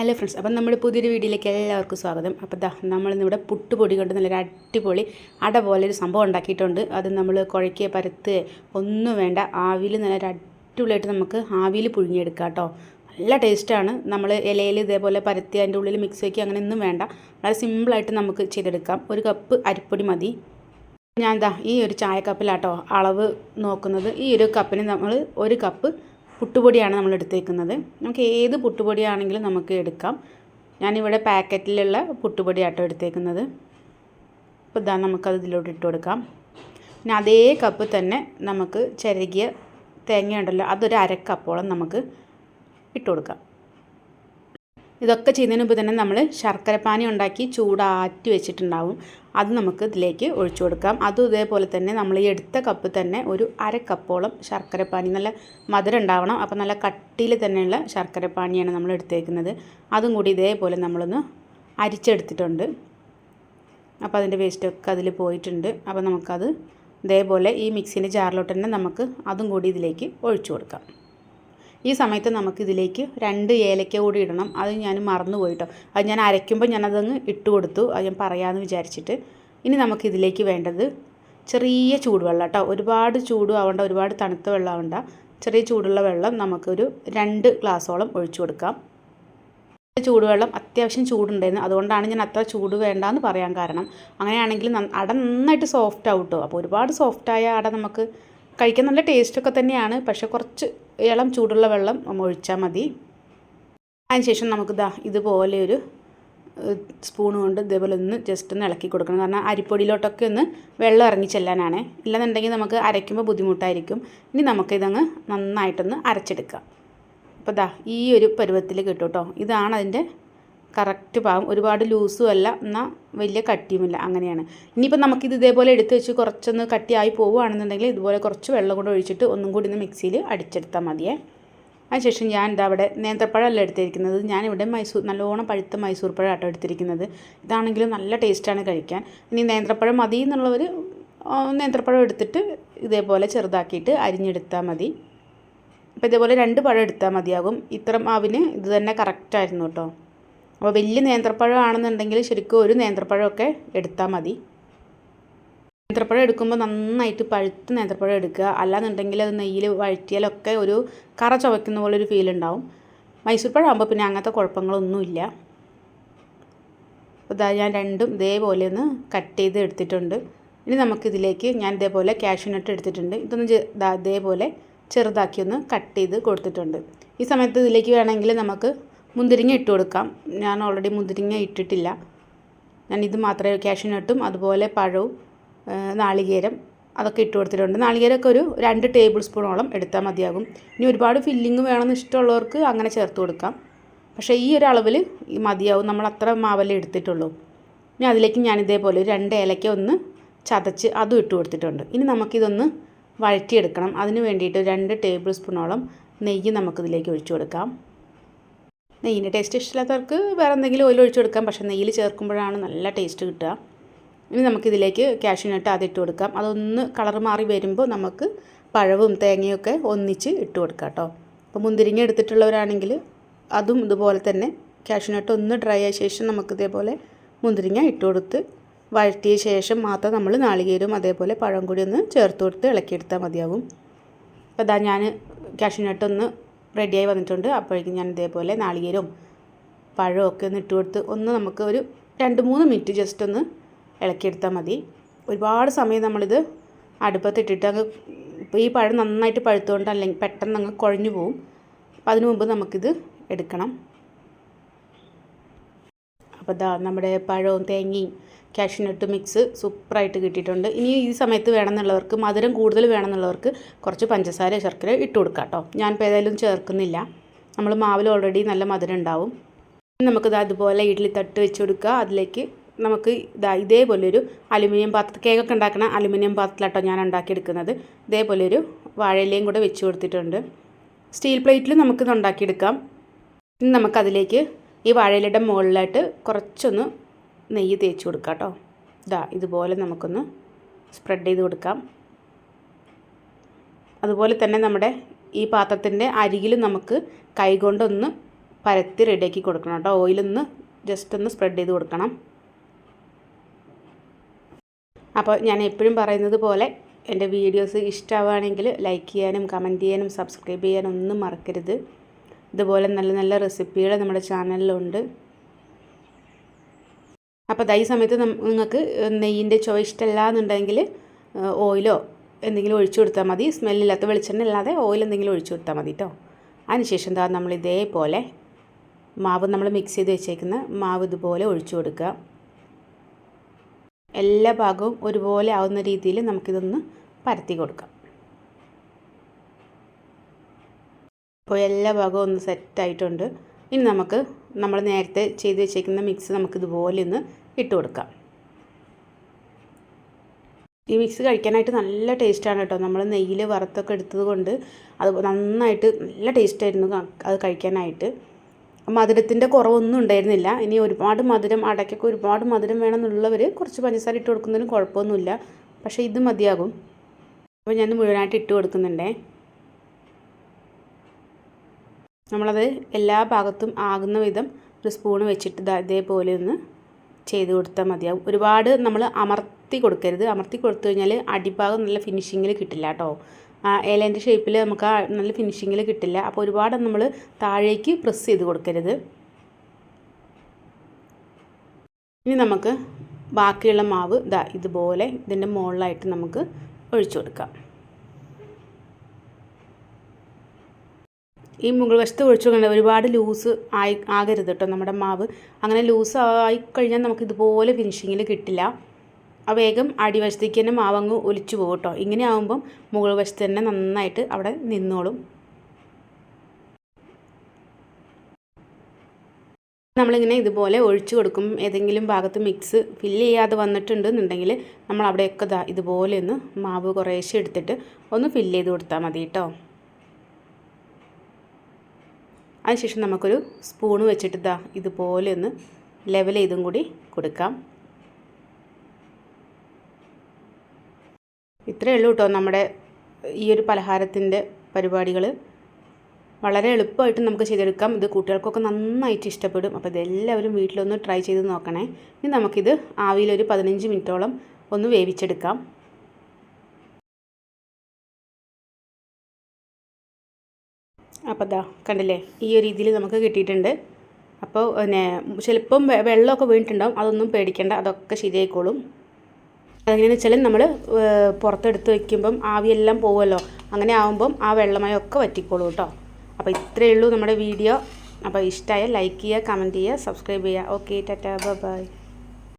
Hello friends, അപ്പം നമ്മുടെ പുതിയൊരു വീഡിയോയിലേക്ക് എല്ലാവർക്കും സ്വാഗതം. അപ്പോൾ നമ്മളിന്നിവിടെ പുട്ടുപൊടി കൊണ്ട് നല്ലൊരു അടിപൊളി അട പോലെ ഒരു സംഭവം ഉണ്ടാക്കിയിട്ടുണ്ട്. അത് നമ്മൾ കുഴയ്ക്കുക പരത്ത് ഒന്നും വേണ്ട, ആവിയിൽ നല്ലൊരു അടിപൊളിയായിട്ട് നമുക്ക് ആവിയിൽ പുഴുങ്ങിയെടുക്കാം കേട്ടോ. നല്ല ടേസ്റ്റാണ്. നമ്മൾ ഇലയിൽ ഇതേപോലെ പരത്തി അതിൻ്റെ ഉള്ളിൽ മിക്സ് വയ്ക്കുക, അങ്ങനെ ഒന്നും വേണ്ട. വളരെ സിമ്പിളായിട്ട് നമുക്ക് ചെയ്തെടുക്കാം. ഒരു കപ്പ് അരിപ്പൊടി മതി. ഞാൻ ഈ ഒരു ചായക്കപ്പിലാട്ടോ അളവ് നോക്കുന്നത്. ഈ ഒരു കപ്പിന് നമ്മൾ ഒരു കപ്പ് പുട്ടുപൊടിയാണ് നമ്മൾ എടുത്തേക്കുന്നത്. നമുക്ക് ഏത് പുട്ടുപൊടിയാണെങ്കിലും നമുക്ക് എടുക്കാം. ഞാനിവിടെ പാക്കറ്റിലുള്ള പുട്ടുപൊടി ആട്ടോ എടുത്തേക്കുന്നത്. അപ്പോൾ നമുക്കത് ഇതിലോട്ട് ഇട്ട് കൊടുക്കാം. പിന്നെ അതേ കപ്പ് തന്നെ നമുക്ക് ചിരകിയ തേങ്ങ ഉണ്ടല്ലോ, അതൊരു അരക്കപ്പോളം നമുക്ക് ഇട്ട് കൊടുക്കാം. ഇതൊക്കെ ചെയ്യുന്നതിന് മുമ്പ് തന്നെ നമ്മൾ ശർക്കരപ്പാനി ഉണ്ടാക്കി ചൂടാറ്റി വെച്ചിട്ടുണ്ടാവും. അത് നമുക്ക് ഇതിലേക്ക് ഒഴിച്ചു കൊടുക്കാം. അതും ഇതേപോലെ തന്നെ നമ്മൾ ഈ എടുത്ത കപ്പ് തന്നെ ഒരു അരക്കപ്പോളം ശർക്കരപ്പാനി, നല്ല മധുരം ഉണ്ടാവണം. അപ്പോൾ നല്ല കട്ടിയിൽ തന്നെയുള്ള ശർക്കരപ്പാനിയാണ് നമ്മൾ എടുത്തേക്കുന്നത്. അതും കൂടി ഇതേപോലെ നമ്മളൊന്ന് അരിച്ചെടുത്തിട്ടുണ്ട്. അപ്പോൾ അതിൻ്റെ വേസ്റ്റൊക്കെ അതിൽ പോയിട്ടുണ്ട്. അപ്പോൾ നമുക്കത് ഇതേപോലെ ഈ മിക്സിൻ്റെ ജാറിലോട്ട് തന്നെ നമുക്ക് അതും കൂടി ഇതിലേക്ക് ഒഴിച്ചു കൊടുക്കാം. ഈ സമയത്ത് നമുക്കിതിലേക്ക് 2 ഏലക്ക കൂടി ഇടണം. അത് ഞാൻ മറന്നു പോയിട്ടോ. അത് ഞാൻ അരയ്ക്കുമ്പോൾ ഞാനതങ്ങ് ഇട്ട് കൊടുത്തു. അത് ഞാൻ പറയാമെന്ന് വിചാരിച്ചിട്ട്. ഇനി നമുക്കിതിലേക്ക് വേണ്ടത് ചെറിയ ചൂടുവെള്ളം കേട്ടോ. ഒരുപാട് ചൂടും ആവണ്ട, ഒരുപാട് തണുത്ത വെള്ളം ആവണ്ട. ചെറിയ ചൂടുള്ള വെള്ളം നമുക്കൊരു 2 ഗ്ലാസോളം ഒഴിച്ചു കൊടുക്കാം. ചൂടുവെള്ളം അത്യാവശ്യം ചൂടുണ്ടായിരുന്നു, അതുകൊണ്ടാണ് ഞാൻ അത്ര ചൂട് വേണ്ടാന്ന് പറയാൻ കാരണം. അങ്ങനെയാണെങ്കിൽ അട നന്നായിട്ട് സോഫ്റ്റ് ആവും കേട്ടോ. അപ്പോൾ ഒരുപാട് സോഫ്റ്റായ അട നമുക്ക് കഴിക്കാൻ നല്ല ടേസ്റ്റൊക്കെ തന്നെയാണ്, പക്ഷേ കുറച്ച് ഇളം ചൂടുള്ള വെള്ളം ഒഴിച്ചാൽ മതി. അതിനുശേഷം നമുക്ക് ഇതുപോലെ ഒരു സ്പൂൺ കൊണ്ട് ഇതേപോലെ ഒന്ന് ജസ്റ്റ് ഒന്ന് ഇളക്കി കൊടുക്കണം. കാരണം അരിപ്പൊടിയിലോട്ടൊക്കെ ഒന്ന് വെള്ളം ഇറങ്ങി ചെല്ലാനാണ്. ഇല്ലെന്നുണ്ടെങ്കിൽ നമുക്ക് അരയ്ക്കുമ്പോൾ ബുദ്ധിമുട്ടായിരിക്കും. ഇനി നമുക്കിതങ്ങ് നന്നായിട്ടൊന്ന് അരച്ചെടുക്കാം. അപ്പോൾ ഈ ഒരു പരുവത്തിൽ കിട്ടും കേട്ടോ. ഇതാണ് അതിൻ്റെ കറക്റ്റ് പാകം. ഒരുപാട് ലൂസും അല്ല, എന്നാൽ വലിയ കട്ടിയുമില്ല, അങ്ങനെയാണ്. ഇനിയിപ്പോൾ നമുക്കിത് ഇതേപോലെ എടുത്ത് വെച്ച് കുറച്ചൊന്ന് കട്ടിയായി പോവുകയാണെന്നുണ്ടെങ്കിൽ ഇതുപോലെ കുറച്ച് വെള്ളം കൂടെ ഒഴിച്ചിട്ട് ഒന്നും കൂടി ഒന്ന് മിക്സിയിൽ അടിച്ചെടുത്താൽ മതിയേ. അതിനുശേഷം ഞാൻ അവിടെ നേന്ത്രപ്പഴമല്ല എടുത്തിരിക്കുന്നത്. ഞാനിവിടെ നല്ലോണം പഴുത്ത മൈസൂർ പഴം ആട്ടോ എടുത്തിരിക്കുന്നത്. ഇതാണെങ്കിലും നല്ല ടേസ്റ്റാണ് കഴിക്കാൻ. ഇനി നേന്ത്രപ്പഴം മതി എന്നുള്ളവർ നേന്ത്രപ്പഴം എടുത്തിട്ട് ഇതേപോലെ ചെറുതാക്കിയിട്ട് അരിഞ്ഞെടുത്താൽ മതി. അപ്പോൾ ഇതേപോലെ 2 പഴം എടുത്താൽ മതിയാകും. ഇത്ര മാവിന് ഇത് തന്നെ കറക്റ്റായിരുന്നു കേട്ടോ. അപ്പോൾ വലിയ നേന്ത്രപ്പഴം ആണെന്നുണ്ടെങ്കിൽ ശരിക്കും ഒരു നേന്ത്രപ്പഴമൊക്കെ എടുത്താൽ മതി. നേന്ത്രപ്പഴം എടുക്കുമ്പോൾ നന്നായിട്ട് പഴുത്ത നേന്ത്രപ്പഴം എടുക്കുക. അല്ലാന്നുണ്ടെങ്കിൽ അത് നെയ്യിൽ വഴറ്റിയാലൊക്കെ ഒരു കറ ചുവയ്ക്കുന്ന പോലെ ഒരു ഫീൽ ഉണ്ടാവും. മൈസൂർ പഴം ആകുമ്പോൾ പിന്നെ അങ്ങനത്തെ കുഴപ്പങ്ങളൊന്നുമില്ല. അപ്പോൾ ഞാൻ രണ്ടും ഇതേപോലെ ഒന്ന് കട്ട് ചെയ്ത് എടുത്തിട്ടുണ്ട്. ഇനി നമുക്കിതിലേക്ക് ഞാൻ ഇതേപോലെ കാഷ്യൂ നട്ട് എടുത്തിട്ടുണ്ട്. ഇതൊന്ന് ഇതേപോലെ ചെറുതാക്കി ഒന്ന് കട്ട് ചെയ്ത് കൊടുത്തിട്ടുണ്ട്. ഈ സമയത്ത് ഇതിലേക്ക് വേണമെങ്കിൽ നമുക്ക് മുന്തിരിങ്ങ ഇട്ട് കൊടുക്കാം. ഞാൻ ഓൾറെഡി മുന്തിരിങ്ങ ഇട്ടിട്ടില്ല. ഞാൻ ഇത് മാത്രമേ കാഷ്യൂ നട്ടും അതുപോലെ പഴവും നാളികേരം അതൊക്കെ ഇട്ട് കൊടുത്തിട്ടുണ്ട്. നാളികേരമൊക്കെ ഒരു 2 ടേബിൾ സ്പൂണോളം എടുത്താൽ മതിയാകും. ഇനി ഒരുപാട് ഫില്ലിങ് വേണമെന്ന് ഇഷ്ടമുള്ളവർക്ക് അങ്ങനെ ചേർത്ത് കൊടുക്കാം. പക്ഷേ ഈ ഒരു അളവിൽ മതിയാവും. നമ്മൾ അത്ര മാവല്ലേ എടുത്തിട്ടുള്ളൂ. ഇനി അതിലേക്ക് ഞാൻ ഇതേപോലെ 2 ഏലക്ക ഒന്ന് ചതച്ച് അതും ഇട്ട് കൊടുത്തിട്ടുണ്ട്. ഇനി നമുക്കിതൊന്ന് വഴറ്റിയെടുക്കണം. അതിന് വേണ്ടിയിട്ട് 2 ടേബിൾ സ്പൂണോളം നെയ്യ് നമുക്കിതിലേക്ക് ഒഴിച്ചു കൊടുക്കാം. നെയ്യിൻ്റെ ടേസ്റ്റ് ഇഷ്ടമില്ലാത്തവർക്ക് വേറെ എന്തെങ്കിലും ഓയിൽ ഒഴിച്ചു കൊടുക്കാം. പക്ഷേ നെയ്യിൽ ചേർക്കുമ്പോഴാണ് നല്ല ടേസ്റ്റ് കിട്ടുക. ഇനി നമുക്കിതിലേക്ക് കാഷ്യൂ നട്ട് ആദ്യം ഇട്ട് കൊടുക്കാം. അതൊന്ന് കളർ മാറി വരുമ്പോൾ നമുക്ക് പഴവും തേങ്ങയൊക്കെ ഒന്നിച്ച് ഇട്ട് കൊടുക്കാം കേട്ടോ. അപ്പോൾ മുന്തിരിങ്ങ എടുത്തിട്ടുള്ളവരാണെങ്കിൽ അതും ഇതുപോലെ തന്നെ കാഷ്യൂ നട്ട് ഒന്ന് ഡ്രൈ ആയ ശേഷം നമുക്ക് ഇതേപോലെ മുന്തിരിങ്ങ ഇട്ട് കൊടുത്ത് വഴറ്റിയ ശേഷം മാത്രം നമ്മൾ നാളികേരവും അതേപോലെ പഴം കൂടി ഒന്ന് ചേർത്ത് കൊടുത്ത് ഇളക്കിയെടുത്താൽ മതിയാകും. അപ്പോൾ ഞാൻ കാഷ്യൂ നട്ട് ഒന്ന് റെഡിയായി വന്നിട്ടുണ്ട്. അപ്പോഴേക്കും ഞാൻ ഇതേപോലെ നാളികേരവും പഴവും ഒക്കെ ഒന്ന് ഇട്ട് കൊടുത്ത് ഒന്ന് നമുക്ക് ഒരു 2-3 മിനിറ്റ് ജസ്റ്റ് ഒന്ന് ഇളക്കിയെടുത്താൽ മതി. ഒരുപാട് സമയം നമ്മളിത് അടുപ്പത്തിട്ടിട്ട് അങ്ങ് ഇപ്പോൾ ഈ പഴം നന്നായിട്ട് പഴുത്തുകൊണ്ട് അല്ലെങ്കിൽ പെട്ടെന്ന് അങ്ങ് കുഴഞ്ഞു പോവും. അപ്പോൾ അതിനു മുമ്പ് നമുക്കിത് എടുക്കണം. അപ്പോൾ നമ്മുടെ പഴവും തേങ്ങയും കാഷ്യൂ നട്ട് മിക്സ് സൂപ്പറായിട്ട് കിട്ടിയിട്ടുണ്ട്. ഇനി ഈ സമയത്ത് വേണമെന്നുള്ളവർക്ക് മധുരം കൂടുതൽ വേണമെന്നുള്ളവർക്ക് കുറച്ച് പഞ്ചസാര ശർക്കര ഇട്ട് കൊടുക്കാം കേട്ടോ. ഞാനിപ്പോൾ ഏതായാലും ചേർക്കുന്നില്ല. നമ്മൾ മാവിൽ ഓൾറെഡി നല്ല മധുരം ഉണ്ടാവും. നമുക്കിത് അതുപോലെ ഇഡ്ഡലി തട്ട് വെച്ച് കൊടുക്കുക. അതിലേക്ക് നമുക്ക് ഇതേപോലെ ഒരു അലുമിനിയം പാത്രത്തിൽ കേക്കൊക്കെ ഉണ്ടാക്കുന്ന അലുമിനിയം പാത്രത്തിലാട്ടോ ഞാൻ ഉണ്ടാക്കിയെടുക്കുന്നത്. ഇതേപോലെ ഒരു വാഴയിലയും കൂടെ വെച്ച് കൊടുത്തിട്ടുണ്ട്. സ്റ്റീൽ പ്ലേറ്റിൽ നമുക്കിത് ഉണ്ടാക്കിയെടുക്കാം. ഇനി നമുക്കതിലേക്ക് ഈ വാഴയിലയുടെ മുകളിലായിട്ട് കുറച്ചൊന്ന് നെയ്യ് തേച്ച് കൊടുക്കാം കേട്ടോ. ഇതുപോലെ നമുക്കൊന്ന് സ്പ്രെഡ് ചെയ്ത് കൊടുക്കാം. അതുപോലെ തന്നെ നമ്മുടെ ഈ പാത്രത്തിൻ്റെ അരികിൽ നമുക്ക് കൈകൊണ്ടൊന്ന് പരത്തി റെഡിയാക്കി കൊടുക്കണം കേട്ടോ. ഓയിലൊന്ന് ജസ്റ്റ് ഒന്ന് സ്പ്രെഡ് ചെയ്ത് കൊടുക്കണം. അപ്പോൾ ഞാൻ എപ്പോഴും പറയുന്നത് പോലെ എൻ്റെ വീഡിയോസ് ഇഷ്ടമാവുകയാണെങ്കിൽ ലൈക്ക് ചെയ്യാനും കമൻറ്റ് ചെയ്യാനും സബ്സ്ക്രൈബ് ചെയ്യാനും ഒന്നും മറക്കരുത്. ഇതുപോലെ നല്ല നല്ല റെസിപ്പികൾ നമ്മുടെ ചാനലിലുണ്ട്. അപ്പോൾ ഈ സമയത്ത് നിങ്ങൾക്ക് നെയ്യിൻ്റെ ചുവ ഇഷ്ടമല്ല എന്നുണ്ടെങ്കിൽ ഓയിലോ എന്തെങ്കിലും ഒഴിച്ചു കൊടുത്താൽ മതി. സ്മെല്ലില്ലാത്ത വെളിച്ചെണ്ണ അല്ലാതെ ഓയിൽ എന്തെങ്കിലും ഒഴിച്ചു കൊടുത്താൽ മതി കേട്ടോ. അതിനുശേഷം നമ്മൾ ഇതേപോലെ മാവ് നമ്മൾ മിക്സ് ചെയ്ത് വെച്ചേക്കുന്ന മാവ് ഇതുപോലെ ഒഴിച്ചു കൊടുക്കുക. എല്ലാ ഭാഗവും ഒരുപോലെ ആവുന്ന രീതിയിൽ നമുക്കിതൊന്ന് പരത്തി കൊടുക്കാം. അപ്പോൾ എല്ലാ ഭാഗവും ഒന്ന് സെറ്റായിട്ടുണ്ട്. ഇനി നമ്മൾ നേരത്തെ ചെയ്ത് വെച്ചേക്കുന്ന മിക്സ് നമുക്കിതുപോലെ ഒന്ന് ഇട്ട് കൊടുക്കാം. ഈ മിക്സ് കഴിക്കാനായിട്ട് നല്ല ടേസ്റ്റാണ് കേട്ടോ. നമ്മൾ നെയ്യിൽ വറുത്തൊക്കെ എടുത്തത് കൊണ്ട് അത് നന്നായിട്ട് നല്ല ടേസ്റ്റായിരുന്നു അത് കഴിക്കാനായിട്ട്. മധുരത്തിൻ്റെ കുറവൊന്നും ഉണ്ടായിരുന്നില്ല. ഇനി ഒരുപാട് മധുരം അടയ്ക്കൊക്കെ ഒരുപാട് മധുരം വേണമെന്നുള്ളവർ കുറച്ച് പഞ്ചസാര ഇട്ട് കൊടുക്കുന്നതിന് കുഴപ്പമൊന്നുമില്ല. പക്ഷേ ഇത് മതിയാകും. അപ്പോൾ ഞാൻ മുഴുവനായിട്ട് ഇട്ട് കൊടുക്കുന്നുണ്ടേ. നമ്മളത് എല്ലാ ഭാഗത്തും ആകുന്ന വിധം ഒരു സ്പൂൺ വെച്ചിട്ട് ഇതേപോലെ ഒന്ന് ചെയ്ത് കൊടുത്താൽ മതിയാവും. ഒരുപാട് നമ്മൾ അമർത്തി കൊടുക്കരുത്. അമർത്തി കൊടുത്തു കഴിഞ്ഞാൽ അടിഭാഗം നല്ല ഫിനിഷിങ്ങിൽ കിട്ടില്ല കേട്ടോ. ഇലേൻ്റെ ഷേപ്പിൽ നമുക്ക് നല്ല ഫിനിഷിങ്ങിൽ കിട്ടില്ല. അപ്പോൾ ഒരുപാട് നമ്മൾ താഴേക്ക് പ്രസ് ചെയ്ത് കൊടുക്കരുത്. ഇനി നമുക്ക് ബാക്കിയുള്ള മാവ് ഇതുപോലെ ഇതിൻ്റെ മുകളിലായിട്ട് നമുക്ക് ഒഴിച്ചു കൊടുക്കാം. ഈ മുകൾ വശത്ത് ഒഴിച്ചു കൊടുക്കേണ്ട ഒരുപാട് ലൂസ് ആകരുത് കേട്ടോ നമ്മുടെ മാവ്. അങ്ങനെ ലൂസ് ആയിക്കഴിഞ്ഞാൽ നമുക്ക് ഇതുപോലെ ഫിനിഷിങ്ങിൽ കിട്ടില്ല. വേഗം അടിവശത്തേക്ക് തന്നെ മാവങ്ങ് ഒലിച്ചു പോകും കേട്ടോ. ഇങ്ങനെ ആകുമ്പം മുകൾ വശത്ത് തന്നെ നന്നായിട്ട് അവിടെ നിന്നോളും. നമ്മളിങ്ങനെ ഇതുപോലെ ഒഴിച്ചു കൊടുക്കും. ഏതെങ്കിലും ഭാഗത്ത് മിക്സ് ഫില്ല് ചെയ്യാതെ വന്നിട്ടുണ്ടെന്നുണ്ടെങ്കിൽ നമ്മൾ അവിടെയൊക്കെ ഇതുപോലെ ഒന്ന് മാവ് കുറേശ്ശെ എടുത്തിട്ട് ഒന്ന് ഫില്ല് ചെയ്ത് കൊടുത്താൽ മതി കേട്ടോ. അതിനുശേഷം നമുക്കൊരു സ്പൂണ് വെച്ചിട്ട് ഇതുപോലെ ഒന്ന് ലെവൽ ചെയ്തും കൂടി കൊടുക്കാം. ഇത്രയേ ഉള്ളൂ കേട്ടോ നമ്മുടെ ഈ ഒരു പലഹാരത്തിൻ്റെ പരിപാടികൾ. വളരെ എളുപ്പമായിട്ട് നമുക്ക് ചെയ്തെടുക്കാം. ഇത് കുട്ടികൾക്കൊക്കെ നന്നായിട്ട് ഇഷ്ടപ്പെടും. അപ്പോൾ ഇതെല്ലാവരും വീട്ടിലൊന്ന് ട്രൈ ചെയ്ത് നോക്കണേ. ഇനി നമുക്കിത് ആവിയിലൊരു 15 മിനിറ്റോളം ഒന്ന് വേവിച്ചെടുക്കാം. അപ്പോൾ കണ്ടില്ലേ, ഈ ഒരു രീതിയിൽ നമുക്ക് കിട്ടിയിട്ടുണ്ട്. അപ്പോൾ ചിലപ്പം വെള്ളമൊക്കെ വീണിട്ടുണ്ടാവും. അതൊന്നും പേടിക്കേണ്ട, അതൊക്കെ ശരിയായിക്കോളും. അതെങ്ങനെയാണെന്ന് വെച്ചാൽ നമ്മൾ പുറത്തെടുത്ത് വയ്ക്കുമ്പം ആവിയെല്ലാം പോകുമല്ലോ. അങ്ങനെ ആകുമ്പം ആ വെള്ളമയമൊക്കെ വറ്റിക്കോളൂ കേട്ടോ. അപ്പോൾ ഇത്രയേ ഉള്ളൂ നമ്മുടെ വീഡിയോ. അപ്പോൾ ഇഷ്ടമായ ലൈക്ക് ചെയ്യുക, കമൻറ്റ് ചെയ്യുക, സബ്സ്ക്രൈബ് ചെയ്യുക. Okay, tata, by.